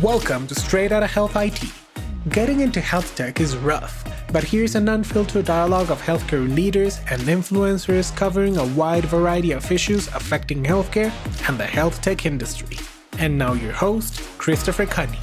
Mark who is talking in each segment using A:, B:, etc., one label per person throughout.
A: Welcome to Straight Outta Health IT. Getting into health tech is rough, but here's an unfiltered dialogue of healthcare leaders and influencers covering a wide variety of issues affecting healthcare and the health tech industry. And now your host, Christopher Cunny.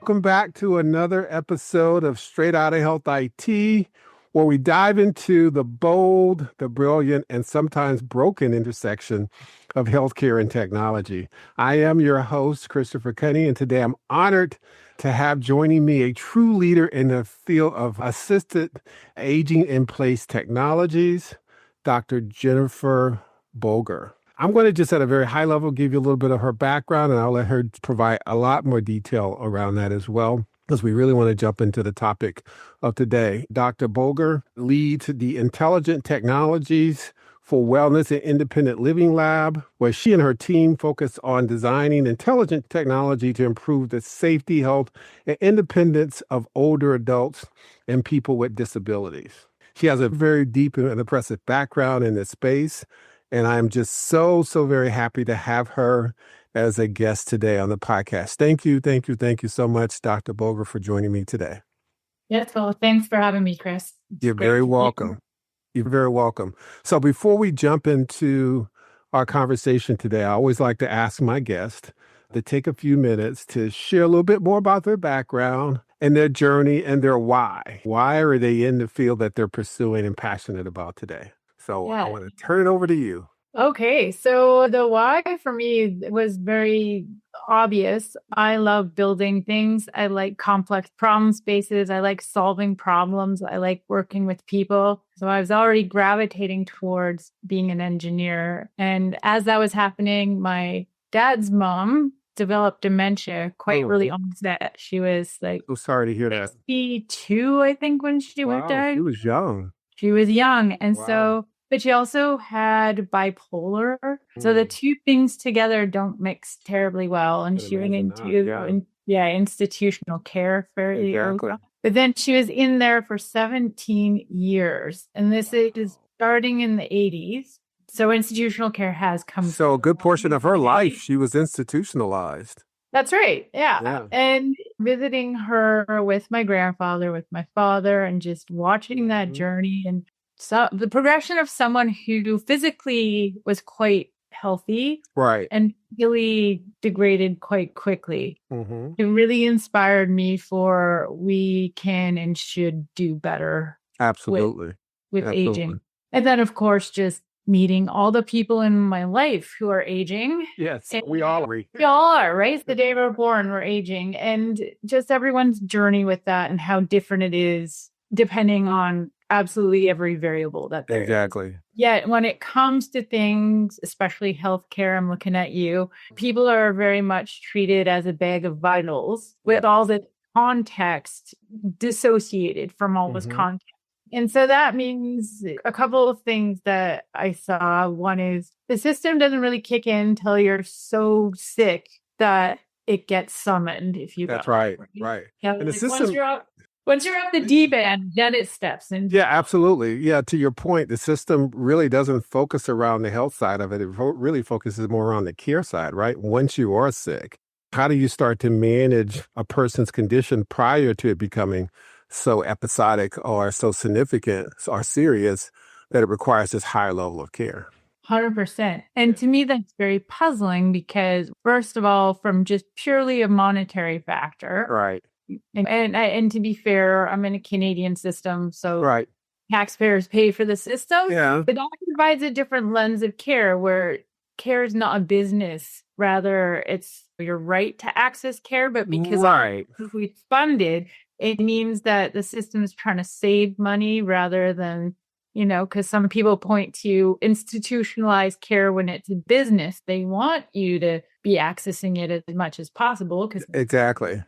B: Welcome back to another episode of Straight Outta Health IT, where we dive into the bold, the brilliant, and sometimes broken intersection of healthcare and technology. I am your host, Christopher Cunny, and today I'm honored to have joining me a true leader in the field of assisted aging in place technologies, Dr. Jennifer Boger. I'm going to just at a very high level give you a little bit of her background, and I'll let her provide a lot more detail around that as well, because we really want to jump into the topic of today. Dr. Boger leads the Intelligent Technologies for Wellness and Independent Living Lab, where she and her team focus on designing intelligent technology to improve the safety, health, and independence of older adults and people with disabilities. She has a very deep and impressive background in this space, and I'm just so very happy to have her as a guest today on the podcast. Thank you so much, Dr. Boger, for joining me today.
C: Yes, well, thanks for having me, Chris.
B: You're very welcome. You're very welcome. So before we jump into our conversation today, I always like to ask my guest to take a few minutes to share a little bit more about their background and their journey and their why. Why are they in the field that they're pursuing and passionate about today? So I want to turn it over to you.
C: Okay, so the why for me was very obvious. I love building things. I like complex problem spaces. I like solving problems. I like working with people. So I was already gravitating towards being an engineer. And as that was happening, my dad's mom developed dementia quite early onset. She was like,
B: so sorry to hear that.
C: 62, I think, when she died.
B: She was young.
C: She was young. And but she also had bipolar. So the two things together don't mix terribly well. And she went into institutional care fairly early. But then she was in there for 17 years. And this is starting in the 80s. So institutional care has come.
B: So a good portion of her life, she was institutionalized.
C: That's right. Yeah. And visiting her with my grandfather, with my father, and just watching that journey. And so the progression of someone who physically was quite healthy,
B: right,
C: and really degraded quite quickly. It really inspired me for we can and should do better.
B: Absolutely.
C: With aging. And then, of course, just meeting all the people in my life who are aging.
B: Yes, we all are.
C: We all are, right? The day we're born, we're aging. And just everyone's journey with that and how different it is depending on absolutely every variable that there
B: is.
C: Yet when it comes to things, especially healthcare, I'm looking at you, people are very much treated as a bag of vitals with all the context dissociated from all this context. And so that means a couple of things that I saw. One is the system doesn't really kick in until you're so sick that it gets summoned, if you will.
B: That's right.
C: Yeah,
B: and the system...
C: Once you're up the deep end, then it steps in.
B: Yeah, absolutely. Yeah, to your point, the system really doesn't focus around the health side of it. It really focuses more on the care side, right? Once you are sick, how do you start to manage a person's condition prior to it becoming so episodic or so significant or serious that it requires this higher level of care?
C: 100%. And to me, that's very puzzling because, first of all, from just purely a monetary factor.
B: Right.
C: And to be fair, I'm in a Canadian system, so taxpayers pay for the system.
B: Yeah.
C: But that provides a different lens of care where care is not a business. Rather, it's your right to access care. But because we funded, it means that the system is trying to save money rather than, because some people point to institutionalized care when it's a business. They want you to be accessing it as much as possible because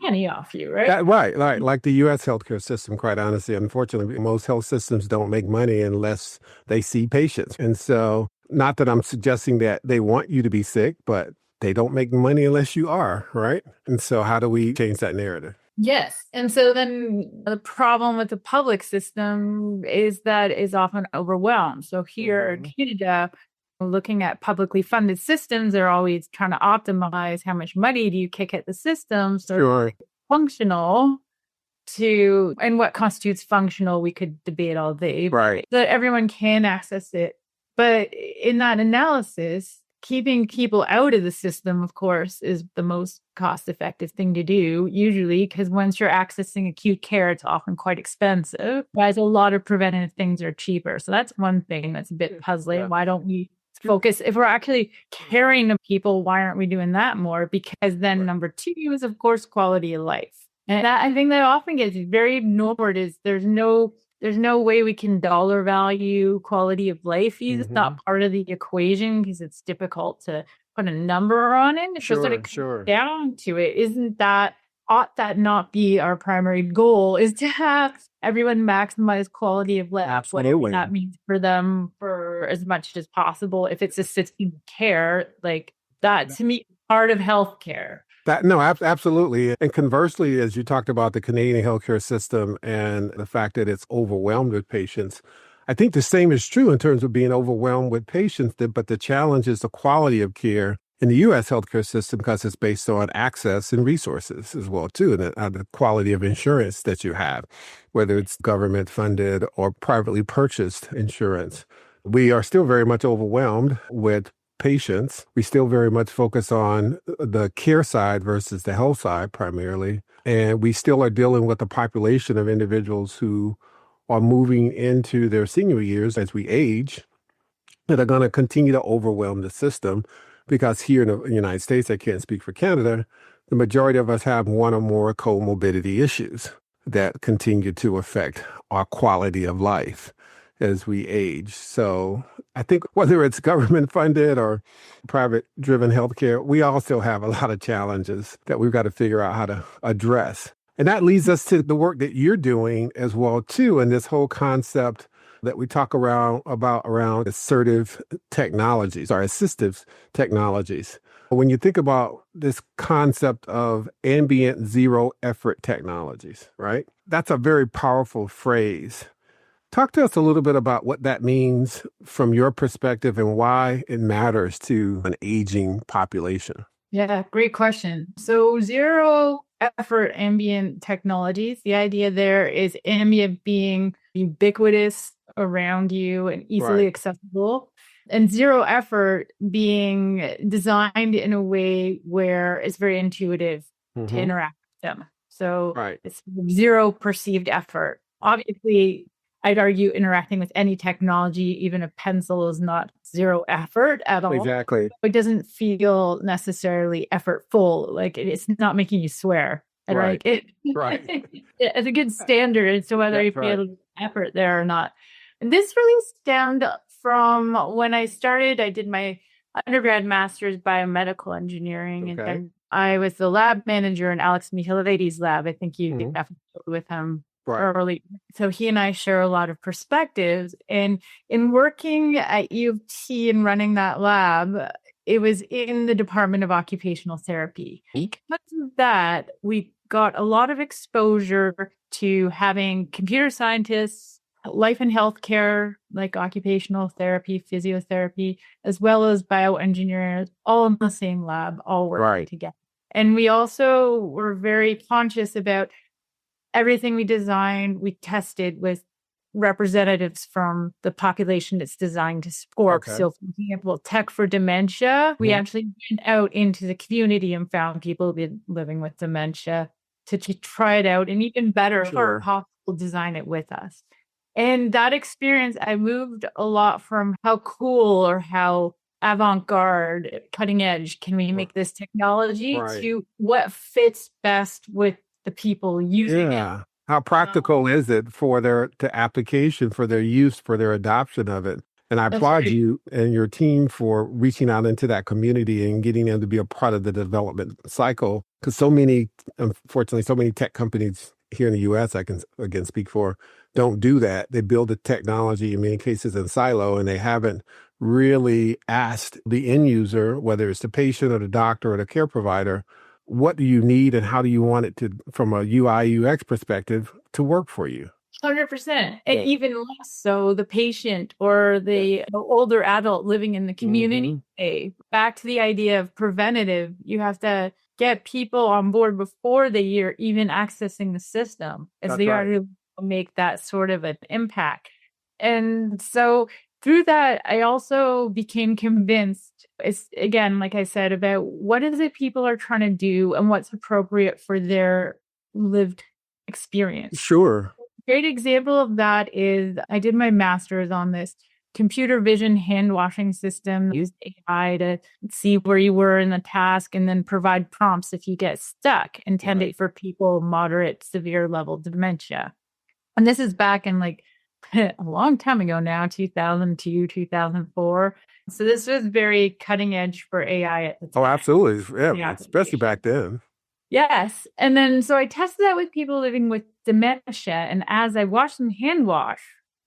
C: money off you, right?
B: Right. Like the U.S. healthcare system, quite honestly, unfortunately, most health systems don't make money unless they see patients. And so, not that I'm suggesting that they want you to be sick, but they don't make money unless you are, right? And so how do we change that narrative?
C: Yes. And so then the problem with the public system is that is often overwhelmed. So here in Canada, looking at publicly funded systems, they're always trying to optimize how much money do you kick at the system so
B: Sure.
C: functional to, and what constitutes functional, we could debate all day,
B: Right.
C: that everyone can access it. But in that analysis, keeping people out of the system, of course, is the most cost-effective thing to do, usually, because once you're accessing acute care, it's often quite expensive. Whereas a lot of preventative things are cheaper. So that's one thing that's a bit puzzling.
B: Yeah.
C: Why don't we focus? If we're actually caring of people, why aren't we doing that more? Because then number two is, of course, quality of life. And that, I think that often gets very ignored is there's no way we can dollar value quality of life. It's not part of the equation because it's difficult to put a number on it. So sort of
B: Sure.
C: down to it, ought that not be our primary goal, is to have everyone maximize quality of life.
B: Absolutely.
C: Whatever that means for them for as much as possible. If it's assisting care, like that to me, part of healthcare.
B: Absolutely. And conversely, as you talked about the Canadian healthcare system and the fact that it's overwhelmed with patients, I think the same is true in terms of being overwhelmed with patients, but the challenge is the quality of care in the U.S. healthcare system because it's based on access and resources as well, too, and the quality of insurance that you have, whether it's government funded or privately purchased insurance. We are still very much overwhelmed with patients. We still very much focus on the care side versus the health side primarily. And we still are dealing with a population of individuals who are moving into their senior years as we age that are going to continue to overwhelm the system because here in the United States, I can't speak for Canada, the majority of us have one or more comorbidity issues that continue to affect our quality of life as we age. So I think whether it's government funded or private driven healthcare, we all still have a lot of challenges that we've got to figure out how to address. And that leads us to the work that you're doing as well, too, and this whole concept that we talk about around assertive technologies or assistive technologies. When you think about this concept of ambient zero effort technologies, right? That's a very powerful phrase. Talk to us a little bit about what that means from your perspective and why it matters to an aging population.
C: Yeah, great question. So zero effort ambient technologies, the idea there is ambient being ubiquitous around you and easily accessible, and zero effort being designed in a way where it's very intuitive to interact with them. So it's zero perceived effort. Obviously, I'd argue interacting with any technology, even a pencil, is not zero effort at all.
B: Exactly.
C: It doesn't feel necessarily effortful. Like it's not making you swear. And
B: Right.
C: It's a good standard. And so whether you feel effort there or not. And this really stemmed from when I did my undergrad master's biomedical engineering.
B: Okay.
C: And I was the lab manager in Alex Mihalevedi's lab. I think you definitely with him early. So he and I share a lot of perspectives. And in working at U of T and running that lab, it was in the Department of Occupational Therapy. Because of that, we got a lot of exposure to having computer scientists, life and healthcare, like occupational therapy, physiotherapy, as well as bioengineers, all in the same lab, all working together. And we also were very conscious about everything we designed, we tested with representatives from the population it's designed to support. So, for example, tech for dementia, we actually went out into the community and found people living with dementia to try it out, and even better, for hospital design it with us. And that experience, I moved a lot from how cool or how avant-garde, cutting edge can we make this technology to what fits best with the people using it.
B: How practical is it for their application, for their use, for their adoption of it? And I applaud you and your team for reaching out into that community and getting them to be a part of the development cycle. Because unfortunately, so many tech companies here in the U.S., I can again speak for, don't do that. They build the technology in many cases in silo, and they haven't really asked the end user, whether it's the patient or the doctor or the care provider, what do you need and how do you want it to, from a UI UX perspective, to work for you?
C: 100%. And even less so the patient or the older adult living in the community. Back to the idea of preventative, you have to get people on board before they are even accessing the system as they are to make that sort of an impact. And so through that, I also became convinced, it's again, like I said, about what is it people are trying to do and what's appropriate for their lived experience.
B: Sure.
C: Great example of that is I did my master's on this computer vision hand washing system, used AI to see where you were in the task and then provide prompts if you get stuck, intended for people moderate, severe level dementia. And this is back in like a long time ago now, 2002, 2004. So this was very cutting edge for AI at the time.
B: Oh, absolutely. Yeah, especially back then.
C: Yes. And then, so I tested that with people living with dementia. And as I watched them hand wash,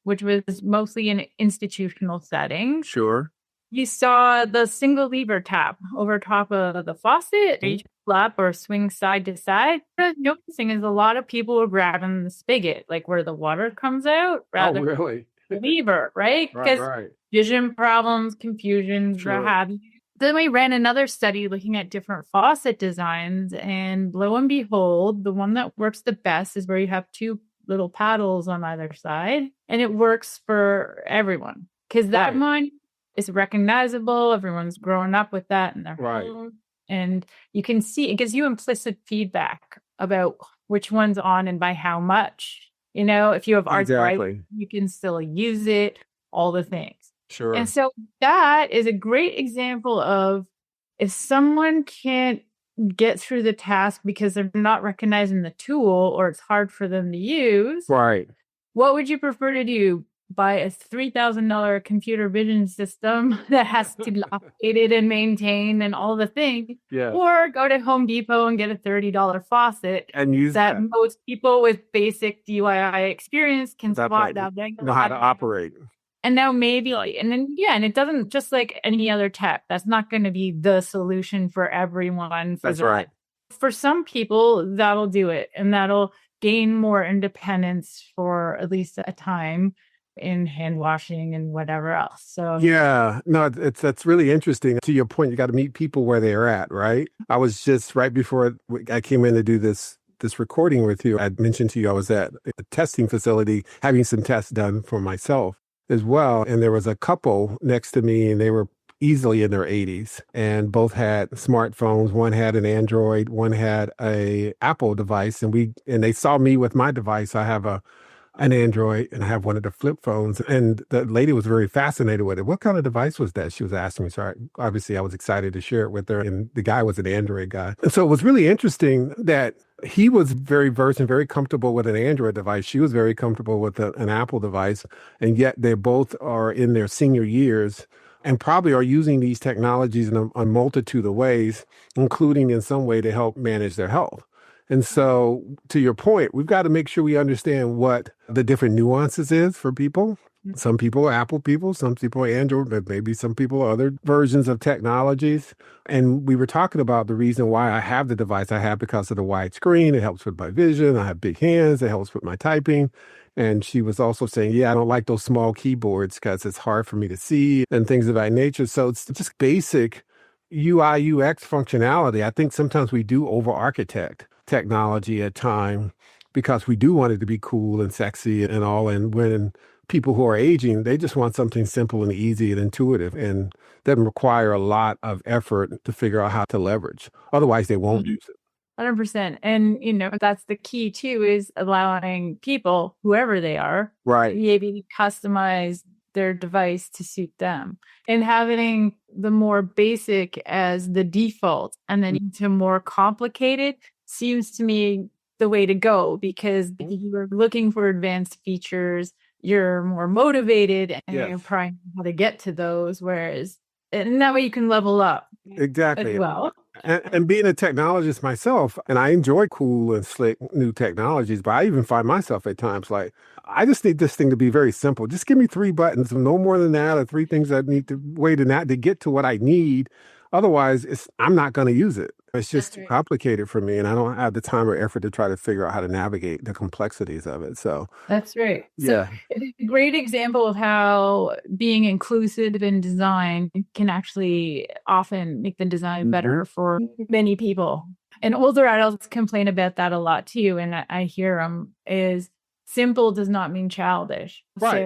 C: which was mostly in an institutional setting.
B: Sure.
C: You saw the single lever tap over top of the faucet, reach up or swing side to side. What I'm noticing is a lot of people are grabbing the spigot, like where the water comes out, rather
B: really?
C: the lever, right? Because vision problems, confusion, what have you. Then we ran another study looking at different faucet designs, and lo and behold, the one that works the best is where you have two little paddles on either side, and it works for everyone because that one is recognizable. Everyone's growing up with that in their home, and you can see it gives you implicit feedback about which one's on and by how much. You know, if you have arthritis, you can still use it. All the things.
B: Sure.
C: And so that is a great example of if someone can't get through the task because they're not recognizing the tool or it's hard for them to use.
B: Right.
C: What would you prefer to do? Buy a $3,000 computer vision system that has to be updated and maintained and all the things, or go to Home Depot and get a $30 faucet
B: and use
C: that most people with basic DIY experience can spot down there,
B: know how to operate.
C: And now maybe and it doesn't just like any other tech. That's not going to be the solution for everyone.
B: That's right.
C: For some people, that'll do it. And that'll gain more independence for at least a time in hand washing and whatever else. So
B: that's really interesting. To your point, you got to meet people where they're at, right? I was just right before I came in to do this recording with you. I mentioned to you I was at a testing facility having some tests done for myself as well. And there was a couple next to me and they were easily in their 80s and both had smartphones. One had an Android, one had a Apple device. And they saw me with my device. I have an Android and I have one of the flip phones. And the lady was very fascinated with it. What kind of device was that? She was asking me. So obviously I was excited to share it with her. And the guy was an Android guy. And so it was really interesting that he was very versed and very comfortable with an Android device. She was very comfortable with an Apple device. And yet they both are in their senior years and probably are using these technologies in a multitude of ways, including in some way to help manage their health. And so to your point, we've got to make sure we understand what the different nuances is for people. Some people are Apple people, some people are Android, but maybe some people are other versions of technologies. And we were talking about the reason why I have the device I have because of the wide screen. It helps with my vision. I have big hands. It helps with my typing. And she was also saying, I don't like those small keyboards because it's hard for me to see and things of that nature. So it's just basic UI, UX functionality. I think sometimes we do over-architect technology at times because we do want it to be cool and sexy and all. And when people who are aging, they just want something simple and easy and intuitive and doesn't require a lot of effort to figure out how to leverage. Otherwise, they won't use it.
C: 100%. And, that's the key too, is allowing people, whoever they are, to be able to customize their device to suit them and having the more basic as the default and then into more complicated seems to me the way to go because you're looking for advanced features, you're more motivated and you're trying how to get to those, and that way you can level up.
B: Exactly.
C: As well.
B: And being a technologist myself, and I enjoy cool and slick new technologies, but I even find myself at times like, I just need this thing to be very simple. Just give me 3 buttons, no more than that, or 3 things I need to wait in that to get to what I need. Otherwise, I'm not going to use it. It's just too complicated for me, and I don't have the time or effort to try to figure out how to navigate the complexities of it. So
C: That's right.
B: yeah.
C: So it's a great example of how being inclusive in design can actually often make the design better for many people. And older adults complain about that a lot too. And I hear them is simple does not mean childish.
B: Right,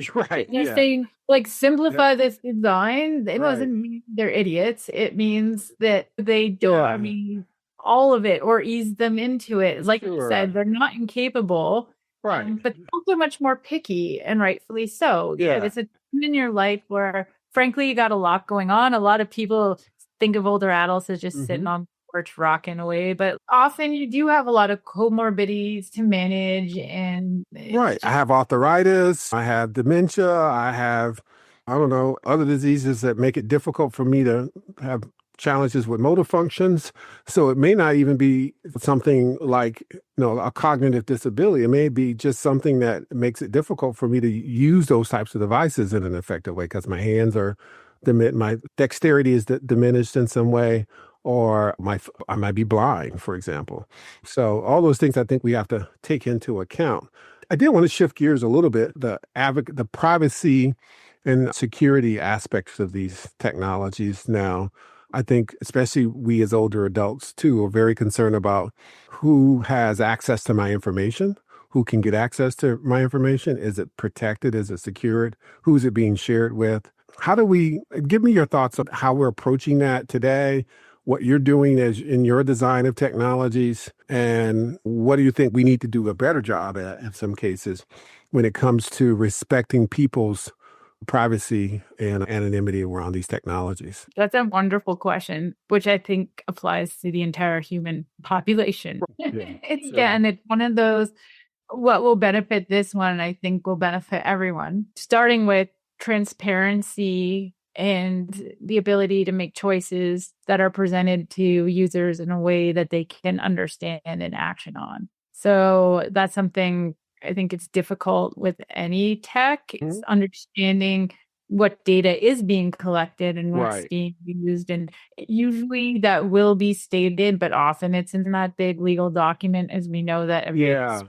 C: So
B: right.
C: they're
B: Yeah.
C: saying like simplify this design. It
B: Right.
C: doesn't mean they're idiots. It means that they don't,
B: Yeah.
C: I mean, all of it or ease them into it. Like you
B: Sure.
C: said, they're not incapable.
B: Right.
C: But also much more picky, and rightfully so.
B: Yeah.
C: It's a time in your life where, frankly, you got a lot going on. A lot of people think of older adults as just sitting on the porch rocking away, but often you do have a lot of comorbidities to manage. And
B: Right. I have arthritis. I have dementia. I have, I don't know, other diseases that make it difficult for me to have challenges with motor functions. So it may not even be something like, a cognitive disability. It may be just something that makes it difficult for me to use those types of devices in an effective way because my hands are, my dexterity is diminished in some way, or I might be blind, for example. So all those things I think we have to take into account. I did want to shift gears a little bit, the privacy and security aspects of these technologies now. I think especially we as older adults too are very concerned about who has access to my information, who can get access to my information. Is it protected? Is it secured? Who's it being shared with? How do we, give me your thoughts on how we're approaching that today, what you're doing as in your design of technologies, and what do you think we need to do a better job at in some cases when it comes to respecting people's privacy and anonymity around these technologies?
C: that's a wonderful question, which I think applies to the entire human population. And it's one of those, what will benefit this one, I think will benefit everyone, starting with transparency and the ability to make choices that are presented to users in a way that they can understand and action on. So that's something I think it's difficult with any tech. It's understanding what data is being collected and what's being used. And usually that will be stated, but often it's in that big legal document, as we know that everyone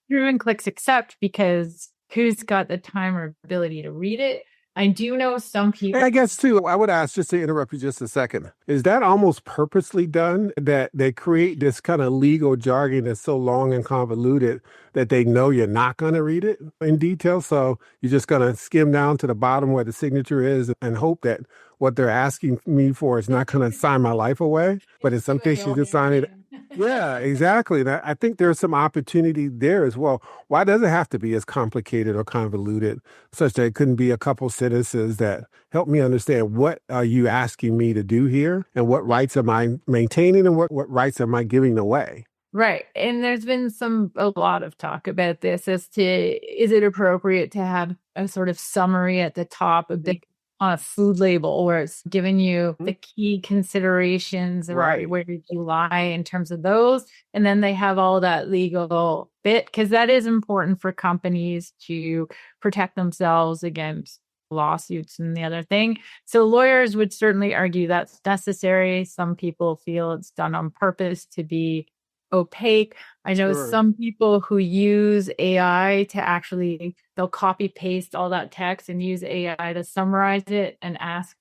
C: through and clicks accept because who's got the time or ability to read it? I do know some people.
B: I guess too, I would ask, just to interrupt you just a second, is that almost purposely done, that they create this kind of legal jargon that's so long and convoluted that they know you're not going to read it in detail? So you're just going to skim down to the bottom where the signature is and hope that what they're asking me for is not going to sign my life away. But in some cases, you just sign it. Yeah, exactly. And I think there's some opportunity there as well. Why does it have to be as complicated or convoluted, such that it couldn't be a couple sentences that help me understand what are you asking me to do here, and what rights am I maintaining, and what rights am I giving away?
C: Right. And there's been a lot of talk about this as to, is it appropriate to have a sort of summary at the top, a big on a food label where it's giving you the key considerations about where you lie in terms of those. And then they have all that legal bit, because that is important for companies to protect themselves against lawsuits and the other thing. So lawyers would certainly argue that's necessary. Some people feel it's done on purpose to be opaque. I know some people who use AI to actually, they'll copy paste all that text and use AI to summarize it and ask,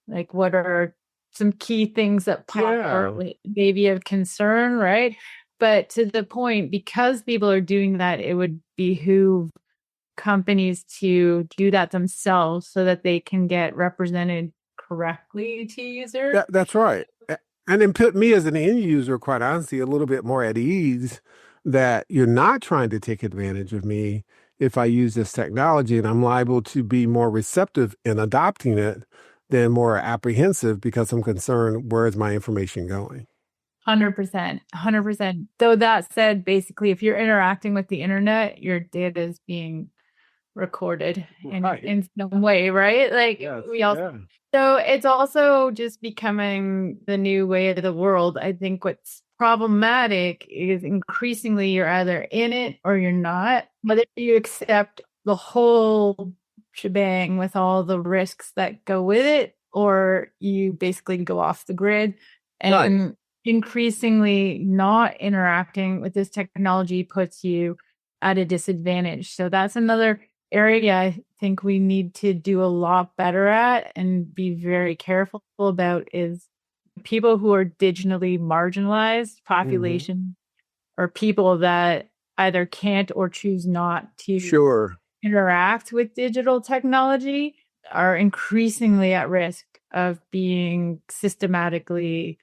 C: like, what are some key things that pop or maybe of concern, right? But to the point, because people are doing that, it would behoove companies to do that themselves so that they can get represented correctly to users.
B: That's right. And then put me as an end user, quite honestly, a little bit more at ease that you're not trying to take advantage of me if I use this technology, and I'm liable to be more receptive in adopting it than more apprehensive because I'm concerned, where is my information going?
C: 100%. 100%. Though that said, basically, if you're interacting with the internet, your data is being recorded in some way, right? Like so it's also just becoming the new way of the world. I think what's problematic is increasingly you're either in it or you're not. Whether you accept the whole shebang with all the risks that go with it, or you basically go off the grid and increasingly not interacting with this technology puts you at a disadvantage. So that's another area I think we need to do a lot better at and be very careful about is people who are digitally marginalized population or people that either can't or choose not to interact with digital technology are increasingly at risk of being systematically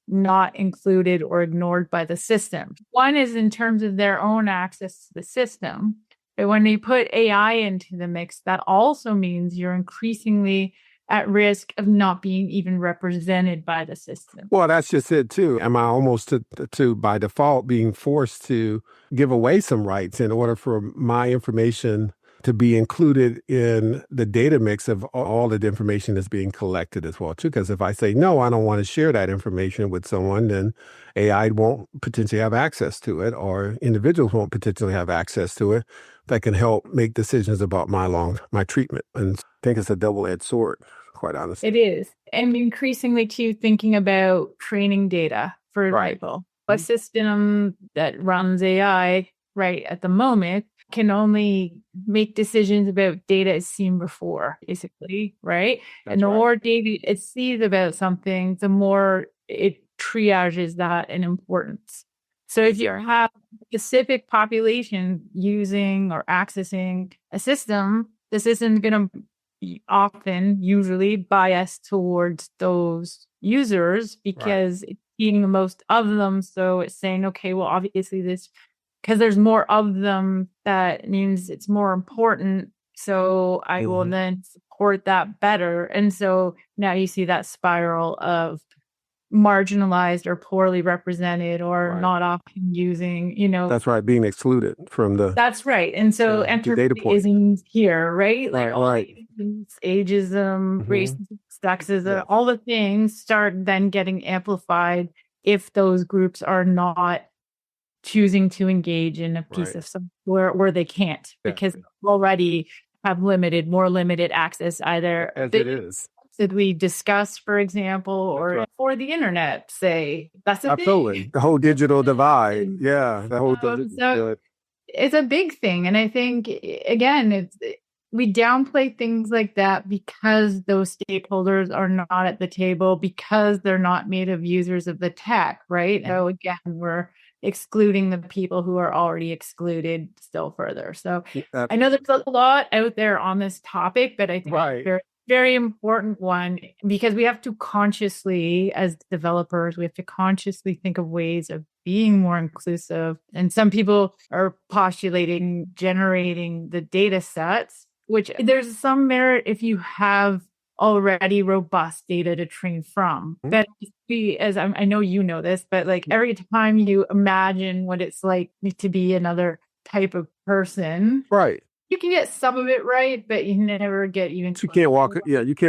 C: not included or ignored by the system. One is in terms of their own access to the system. But when you put AI into the mix, that also means you're increasingly at risk of not being even represented by the system.
B: Well, that's just it too. Am I almost to by default being forced to give away some rights in order for my information to be included in the data mix of all the information that's being collected as well too? Because if I say, no, I don't want to share that information with someone, then AI won't potentially have access to it, or individuals won't potentially have access to it that can help make decisions about my treatment. And I think it's a double-edged sword, quite honestly.
C: It is. And increasingly too, thinking about training data, for example. A system that runs AI right at the moment can only make decisions about data it's seen before, basically, right? And the more data it sees about something, the more it triages that in importance. So if you have a specific population using or accessing a system, the system's going to often, usually bias towards those users because it's seeing the most of them. So it's saying, okay, well, obviously because there's more of them, that means it's more important. So I will then support that better. And so now you see that spiral of marginalized or poorly represented or not often using,
B: That's right, being excluded from the...
C: That's right. And so anthropomorphism here, right? Like ageism, racism, sexism, all the things start then getting amplified if those groups are not choosing to engage in a piece of some where they can't because they already have more limited access either
B: as it is.
C: Did we discuss, for example, or for the internet, say that's a
B: absolutely thing. The whole digital divide. Yeah, the whole
C: it's a big thing. And I think again, we downplay things like that because those stakeholders are not at the table, because they're not native users of the tech, right? So again, we're excluding the people who are already excluded still further. So I know there's a lot out there on this topic, but I think it's very, very important one because we have to consciously, as developers, we have to consciously think of ways of being more inclusive. And some people are postulating generating the data sets, which there's some merit if you have already robust data to train from. But as I know you know this, but like every time you imagine what it's like to be another type of person, you can get some of it right, but you never get even.
B: You can't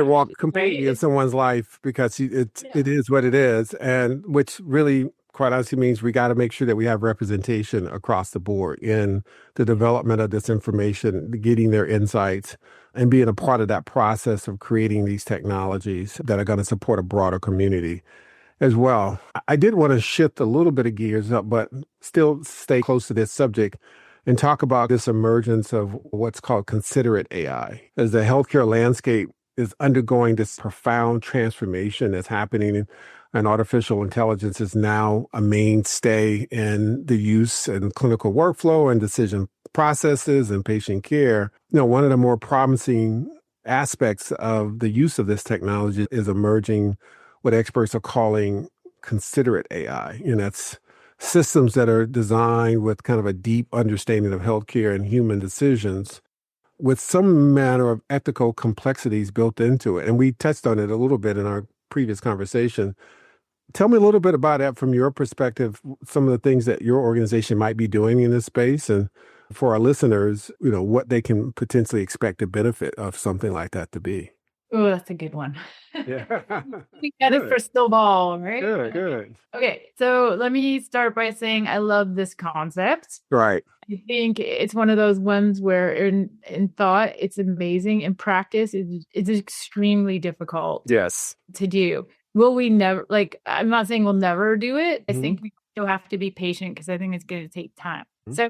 B: walk completely in someone's life because it is what it is, and which really, quite honestly, means we got to make sure that we have representation across the board in the development of this information, getting their insights, and being a part of that process of creating these technologies that are going to support a broader community as well. I did want to shift a little bit of gears up, but still stay close to this subject and talk about this emergence of what's called considerate AI. As the healthcare landscape is undergoing this profound transformation that's happening, and artificial intelligence is now a mainstay in the use and clinical workflow and decision processes and patient care. One of the more promising aspects of the use of this technology is emerging what experts are calling considerate AI. That's systems that are designed with kind of a deep understanding of healthcare and human decisions with some manner of ethical complexities built into it. And we touched on it a little bit in our previous conversation. Tell me a little bit about that from your perspective, some of the things that your organization might be doing in this space, and for our listeners, what they can potentially expect the benefit of something like that to be.
C: Oh, that's a good one.
B: Yeah.
C: We got a crystal ball, right?
B: Good.
C: Okay, so let me start by saying I love this concept.
B: Right.
C: I think it's one of those ones where in thought, it's amazing. In practice, it's extremely difficult
B: to
C: do. will we never, like, I'm not saying we'll never do it. I think we still have to be patient because I think it's going to take time. So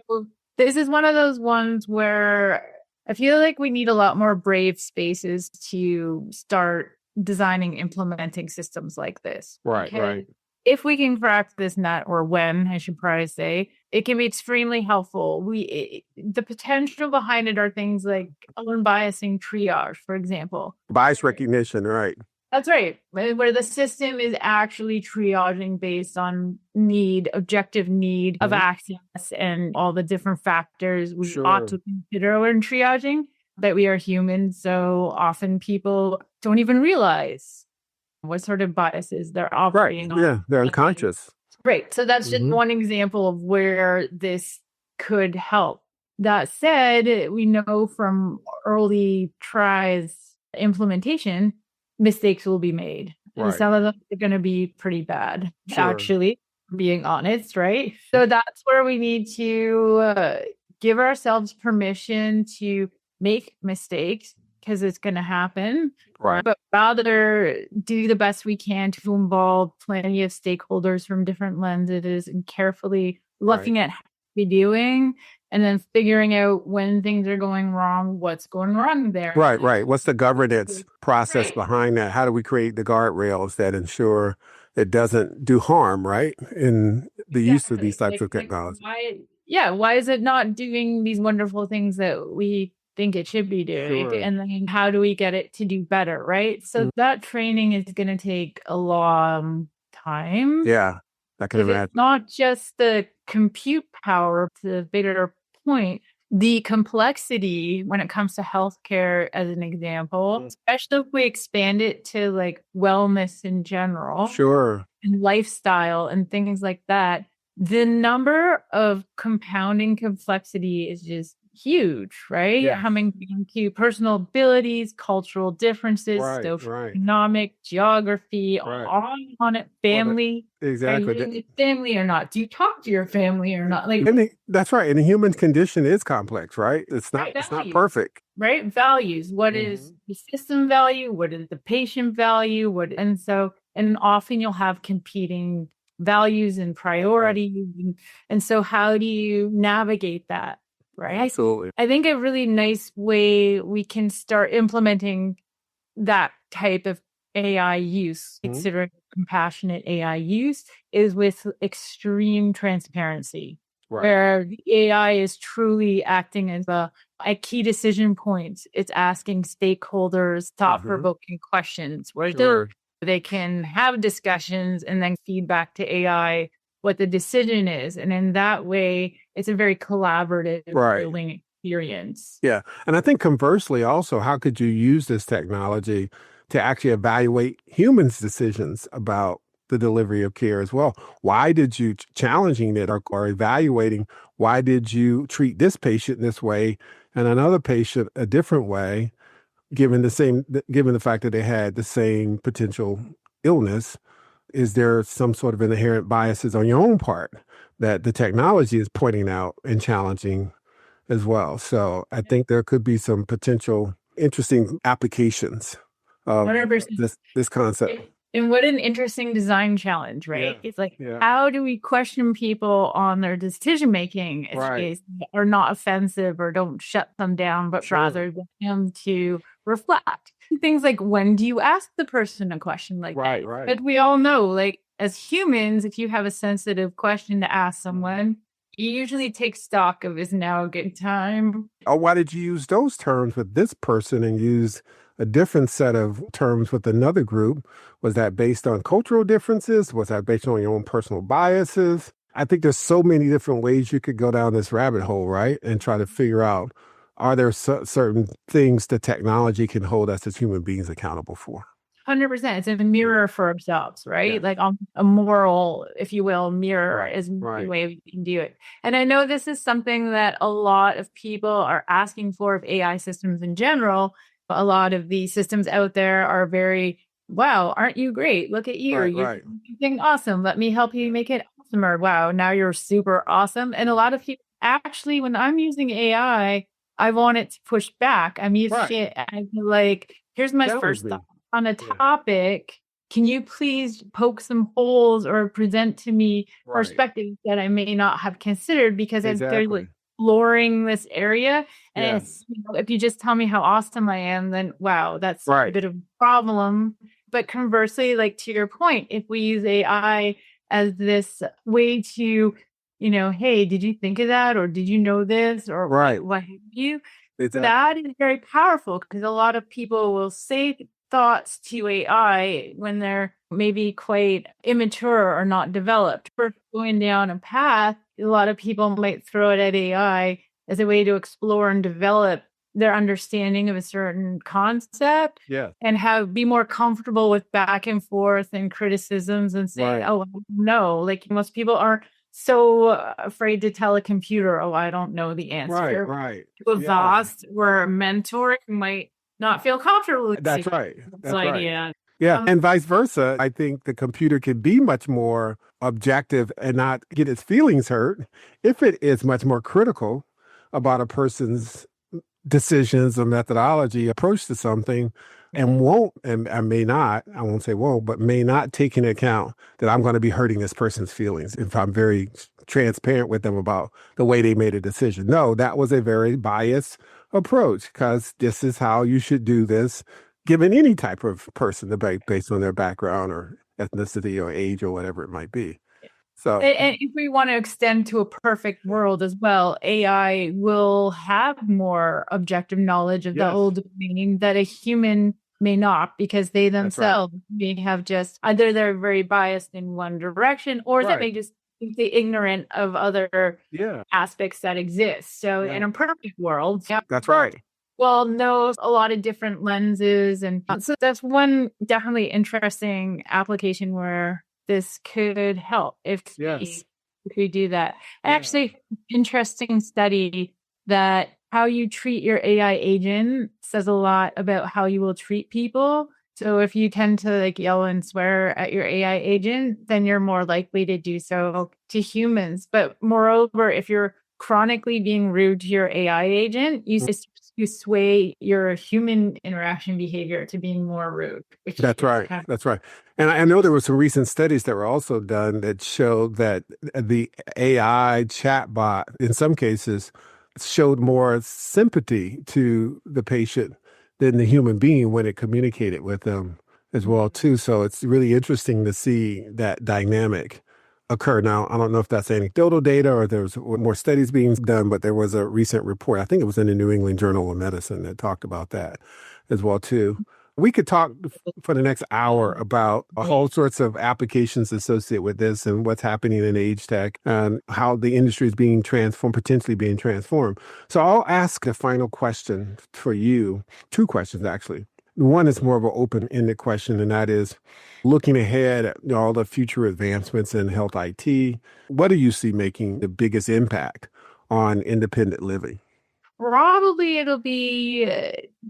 C: this is one of those ones where I feel like we need a lot more brave spaces to start designing, implementing systems like this.
B: Right.
C: If we can crack this nut, or when, I should probably say, it can be extremely helpful. The potential behind it are things like unbiasing triage, for example.
B: Bias recognition, right.
C: That's right. Where the system is actually triaging based on objective need of access and all the different factors we ought to consider when triaging, that we are human. So often people don't even realize what sort of biases they're operating on.
B: Yeah, they're unconscious.
C: Right. So that's just one example of where this could help. That said, we know from early tries implementation, mistakes will be made. And some of them are going to be pretty bad, actually, being honest, right? So that's where we need to give ourselves permission to make mistakes, because it's going to happen.
B: Right.
C: But rather do the best we can to involve plenty of stakeholders from different lenses and carefully looking at how we're doing, and then figuring out when things are going wrong, what's going wrong there.
B: Right. What's the governance process behind that? How do we create the guardrails that ensure it doesn't do harm, right, in the use of these types of technology?
C: Why is it not doing these wonderful things that we think it should be doing? And then how do we get it to do better, right? So that training is going to take a long time.
B: Yeah, I can imagine.
C: It's not just the compute power, to the bigger point, the complexity when it comes to healthcare, as an example, especially if we expand it to like wellness in general, and lifestyle and things like that. The number of compounding complexity is just huge, right? Coming to personal abilities, cultural differences, socioeconomic, geography, on it, family.
B: Exactly.
C: Are you in family or not? Do you talk to your family or not? Like,
B: that's right. And the human condition is complex, right? It's not perfect.
C: Right? Values. What is the system value? What is the patient value? And often you'll have competing values and priorities. And so how do you navigate that? Right.
B: Absolutely.
C: I think a really nice way we can start implementing that type of AI use, considering compassionate AI use, is with extreme transparency, where the AI is truly acting as a key decision point. It's asking stakeholders thought-provoking questions where they can have discussions and then feedback to AI what the decision is. And in that way, it's a very collaborative building experience.
B: Yeah. And I think conversely also, how could you use this technology to actually evaluate humans' decisions about the delivery of care as well? Why did you, challenging it or evaluating, why did you treat this patient this way and another patient a different way, given the fact that they had the same potential illness? Is there some sort of inherent biases on your own part that the technology is pointing out and challenging as well? So I think there could be some potential interesting applications of
C: 100%.
B: this concept.
C: And what an interesting design challenge, right? It's like, how do we question people on their decision-making if they are not offensive or don't shut them down, but rather get them to reflect? Things like, when do you ask the person a question like that? But we all know, like, as humans, if you have a sensitive question to ask someone, you usually take stock of, is now a good time?
B: Or why did you use those terms with this person and use a different set of terms with another group? Was that based on cultural differences? Was that based on your own personal biases? I think there's so many different ways you could go down this rabbit hole, right? And try to figure out, are there certain things that technology can hold us as human beings accountable for?
C: 100%. It's a mirror for ourselves, right? Like a moral, if you will, mirror is the way we can do it. And I know this is something that a lot of people are asking for of AI systems in general. A lot of the systems out there are very, wow, aren't you great? Look at you. You're doing awesome. Let me help you make it awesomer. Wow, now you're super awesome. And a lot of people, actually, when I'm using AI, I want it to push back. I'm using it as like, here's my first thought on a topic. can you please poke some holes or present to me perspectives that I may not have considered, because they're like exploring this area. And it's, if you just tell me how awesome I am, then wow, that's a bit of a problem. But conversely, like to your point, if we use AI as this way to, hey, did you think of that? Or did you know this? Or what have you? That is very powerful, because a lot of people will say thoughts to AI when they're maybe quite immature or not developed. For going down a path, a lot of people might throw it at AI as a way to explore and develop their understanding of a certain concept, and be more comfortable with back and forth and criticisms and say, oh, no, like most people aren't so afraid to tell a computer, oh, I don't know the answer. With us, where a mentor might not feel comfortable with
B: That's right.
C: idea.
B: Yeah. And vice versa. I think the computer can be much more objective and not get its feelings hurt if it is much more critical about a person's decisions or methodology approach to something, and won't, and I may not, I won't say won't, but may not take into account that I'm going to be hurting this person's feelings if I'm very transparent with them about the way they made a decision. No, that was a very biased approach, because this is how you should do this, given any type of person, based on their background or ethnicity or age or whatever it might be. So,
C: and if we want to extend to a perfect world as well, AI will have more objective knowledge of the whole domain that a human may not, because they themselves may have just either they're very biased in one direction, or they may just be ignorant of other aspects that exist. So in a perfect world,
B: that's right.
C: Well, knows a lot of different lenses, and so that's one definitely interesting application where this could help if we do that. Actually, interesting study that how you treat your AI agent says a lot about how you will treat people. So if you tend to like yell and swear at your AI agent, then you're more likely to do so to humans. But moreover, if you're chronically being rude to your AI agent, you sway your human interaction behavior to being more rude.
B: That's right. That's right. And I know there were some recent studies that were also done that showed that the AI chatbot, in some cases, showed more sympathy to the patient than the human being when it communicated with them as well, too. So it's really interesting to see that dynamic occur. Now, I don't know if that's anecdotal data or there's more studies being done, but there was a recent report, I think it was in the New England Journal of Medicine, that talked about that as well, too. We could talk for the next hour about all sorts of applications associated with this and what's happening in age tech and how the industry is being transformed, potentially being transformed. So I'll ask a final question for you, two questions, actually. One is more of an open-ended question, and that is, looking ahead at all the future advancements in health IT, what do you see making the biggest impact on independent living?
C: Probably it'll be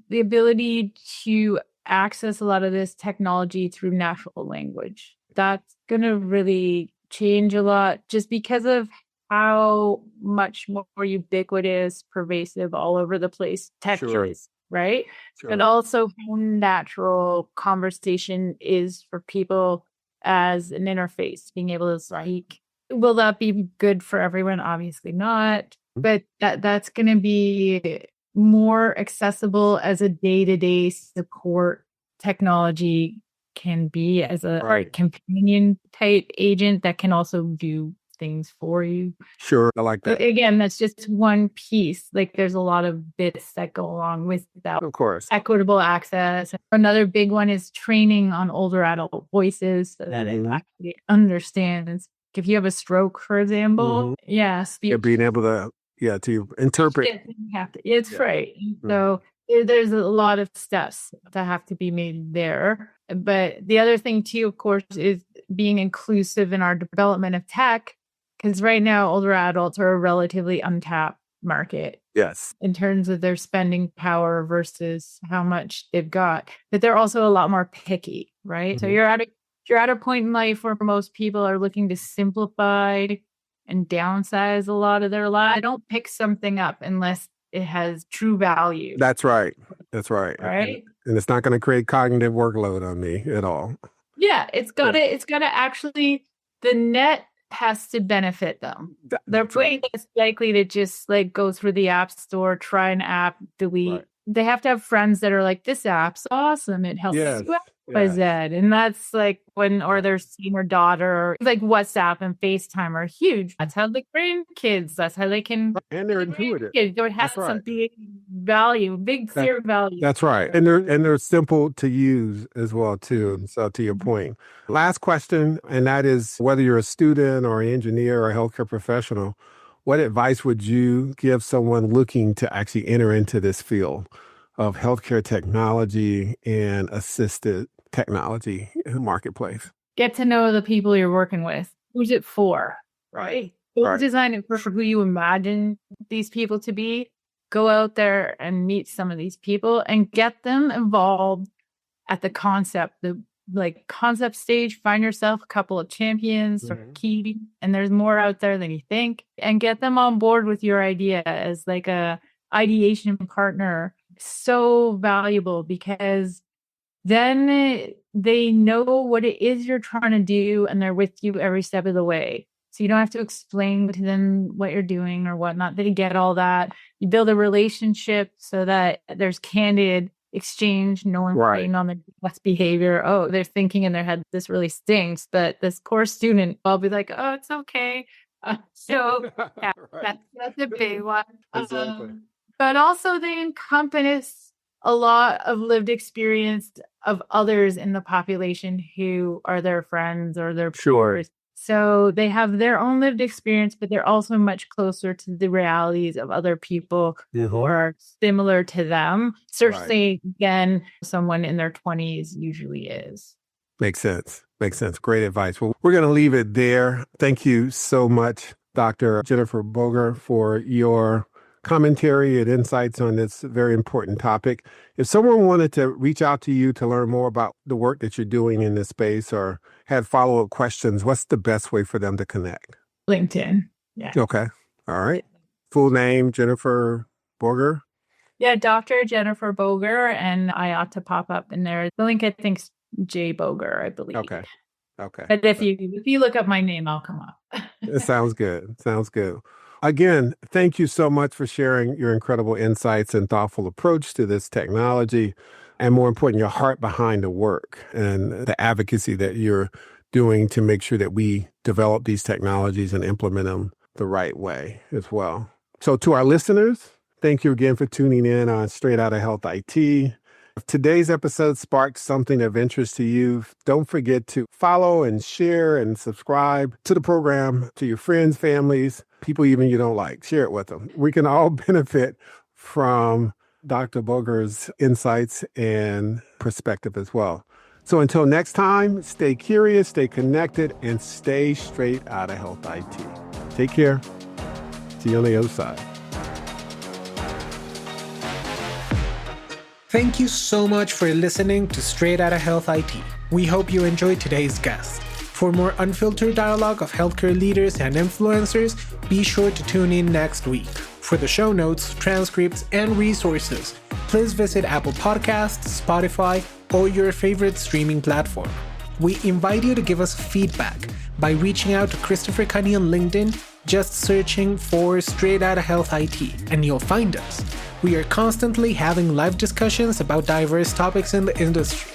C: the ability to access a lot of this technology through natural language. That's going to really change a lot, just because of how much more ubiquitous, pervasive, all over the place tech is, right? And also how natural conversation is for people as an interface, being able to speak. Will that be good for everyone? Obviously not. But that's going to be more accessible as a day-to-day support technology can be, as a companion type agent that can also do things for you.
B: Sure, I like that.
C: Again, that's just one piece. Like there's a lot of bits that go along with that.
B: Of course.
C: Equitable access. Another big one is training on older adult voices so that it actually understands. If you have a stroke, for example,
B: You're being able to interpret.
C: It's right. So there's a lot of steps that have to be made there. But the other thing too, of course, is being inclusive in our development of tech, because right now older adults are a relatively untapped market.
B: Yes.
C: In terms of their spending power versus how much they've got. But they're also a lot more picky, right? So you're at a point in life where most people are looking to simplify and downsize a lot of their lives. I don't pick something up unless it has true value.
B: That's right. That's right.
C: Right.
B: And it's not going to create cognitive workload on me at all.
C: Yeah, it's gotta actually, the net has to benefit them. They're way less likely to just like go through the app store, try an app, delete.
B: Right.
C: They have to have friends that are like, this app's awesome. It helps
B: Yes.
C: you by Z. And that's like when, or their son or daughter, like WhatsApp and FaceTime are huge. That's how the grandkids, that's how they can.
B: And they're intuitive.
C: It has some big value, big clear value.
B: That's right. And they're simple to use as well, too. So to your point. Last question, and that is whether you're a student or an engineer or a healthcare professional, what advice would you give someone looking to actually enter into this field of healthcare technology and assisted technology in the marketplace?
C: Get to know the people you're working with. Who's it for? Right. Don't design it for who you imagine these people to be. Go out there and meet some of these people and get them involved at the concept, concept stage. Find yourself a couple of champions or key, and there's more out there than you think, and get them on board with your idea as like a ideation partner. So valuable, because then they know what it is you're trying to do and they're with you every step of the way. So you don't have to explain to them what you're doing or whatnot. They get all that. You build a relationship so that there's candid exchange, no one playing on the best behavior. Oh, they're thinking in their head, this really stinks. But this core student, I'll be like, oh, it's okay. That's a big one.
B: Exactly.
C: But also they encompass a lot of lived experience of others in the population who are their friends or their peers. So they have their own lived experience, but they're also much closer to the realities of other people who are similar to them. Certainly, again, someone in their 20s usually is.
B: Makes sense. Great advice. Well, we're going to leave it there. Thank you so much, Dr. Jennifer Boger, for your commentary and insights on this very important topic. If someone wanted to reach out to you to learn more about the work that you're doing in this space or had follow-up questions, what's the best way for them to connect?
C: LinkedIn. Yeah.
B: Okay. All right. Full name, Jennifer Boger?
C: Yeah, Dr. Jennifer Boger, and I ought to pop up in there. The link, I think, is J. Boger, I believe.
B: Okay.
C: But if you look up my name, I'll come up.
B: It sounds good. Again, thank you so much for sharing your incredible insights and thoughtful approach to this technology, and more important, your heart behind the work and the advocacy that you're doing to make sure that we develop these technologies and implement them the right way as well. So to our listeners, thank you again for tuning in on Straight Outta Health IT. If today's episode sparked something of interest to you, don't forget to follow and share and subscribe to the program to your friends, families, people even you don't like. Share it with them. We can all benefit from Dr. Boger's insights and perspective as well. So until next time, stay curious, stay connected, and stay straight out of health IT. Take care. See you on the other side.
A: Thank you so much for listening to Straight Outta Health IT. We hope you enjoyed today's guest. For more unfiltered dialogue of healthcare leaders and influencers, be sure to tune in next week. For the show notes, transcripts, and resources, please visit Apple Podcasts, Spotify, or your favorite streaming platform. We invite you to give us feedback by reaching out to Christopher Cunny on LinkedIn, just searching for Straight Outta Health IT, and you'll find us. We are constantly having live discussions about diverse topics in the industry.